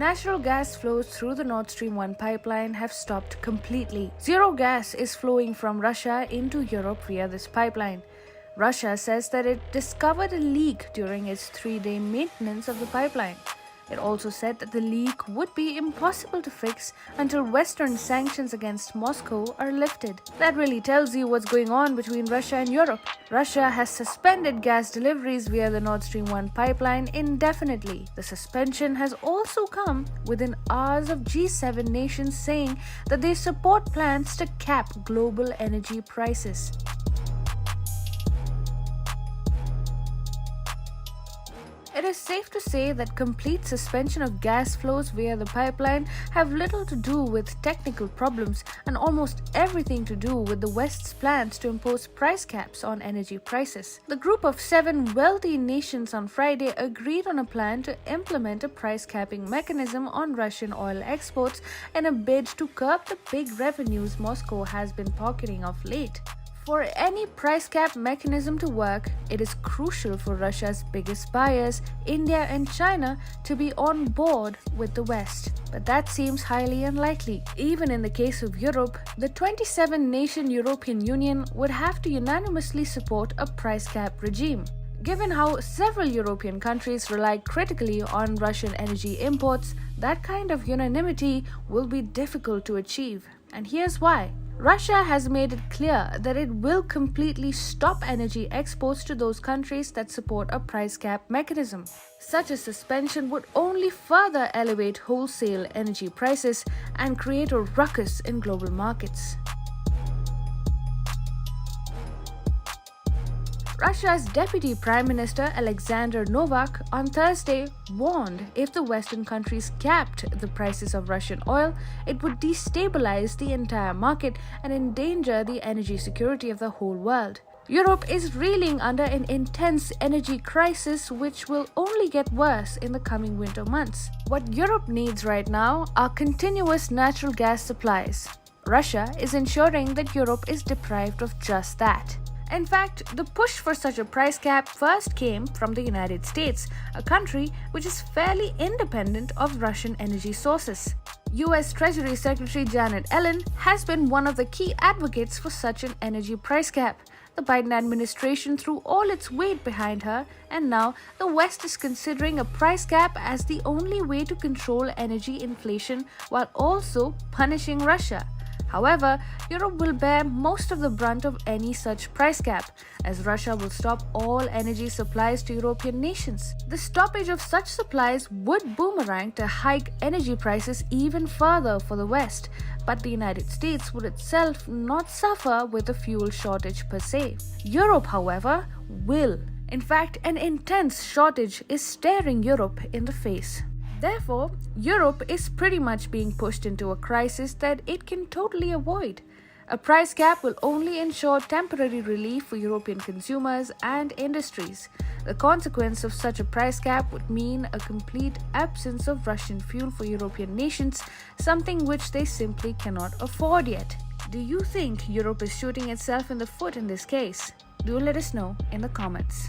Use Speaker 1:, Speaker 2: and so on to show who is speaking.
Speaker 1: Natural gas flows through the Nord Stream 1 pipeline have stopped completely. Zero gas is flowing from Russia into Europe via this pipeline. Russia says that it discovered a leak during its 3-day maintenance of the pipeline. It also said that the leak would be impossible to fix until Western sanctions against Moscow are lifted. That really tells you what's going on between Russia and Europe. Russia has suspended gas deliveries via the Nord Stream 1 pipeline indefinitely. The suspension has also come within hours of G7 nations saying that they support plans to cap global energy prices. It is safe to say that complete suspension of gas flows via the pipeline have little to do with technical problems and almost everything to do with the West's plans to impose price caps on energy prices. The group of 7 wealthy nations on Friday agreed on a plan to implement a price capping mechanism on Russian oil exports in a bid to curb the big revenues Moscow has been pocketing of late. For any price cap mechanism to work, it is crucial for Russia's biggest buyers, India and China, to be on board with the West. But that seems highly unlikely. Even in the case of Europe, the 27-nation European Union would have to unanimously support a price cap regime. Given how several European countries rely critically on Russian energy imports, that kind of unanimity will be difficult to achieve. And here's why. Russia has made it clear that it will completely stop energy exports to those countries that support a price cap mechanism. Such a suspension would only further elevate wholesale energy prices and create a ruckus in global markets. Russia's Deputy Prime Minister Alexander Novak on Thursday warned if the Western countries capped the prices of Russian oil, it would destabilize the entire market and endanger the energy security of the whole world. Europe is reeling under an intense energy crisis which will only get worse in the coming winter months. What Europe needs right now are continuous natural gas supplies. Russia is ensuring that Europe is deprived of just that. In fact, the push for such a price cap first came from the United States, a country which is fairly independent of Russian energy sources. US Treasury Secretary Janet Yellen has been one of the key advocates for such an energy price cap. The Biden administration threw all its weight behind her, and now the West is considering a price cap as the only way to control energy inflation while also punishing Russia. However, Europe will bear most of the brunt of any such price cap, as Russia will stop all energy supplies to European nations. The stoppage of such supplies would boomerang to hike energy prices even further for the West, but the United States would itself not suffer with a fuel shortage per se. Europe, however, will. In fact, an intense shortage is staring Europe in the face. Therefore, Europe is pretty much being pushed into a crisis that it can totally avoid. A price cap will only ensure temporary relief for European consumers and industries. The consequence of such a price cap would mean a complete absence of Russian fuel for European nations, something which they simply cannot afford yet. Do you think Europe is shooting itself in the foot in this case? Do let us know in the comments.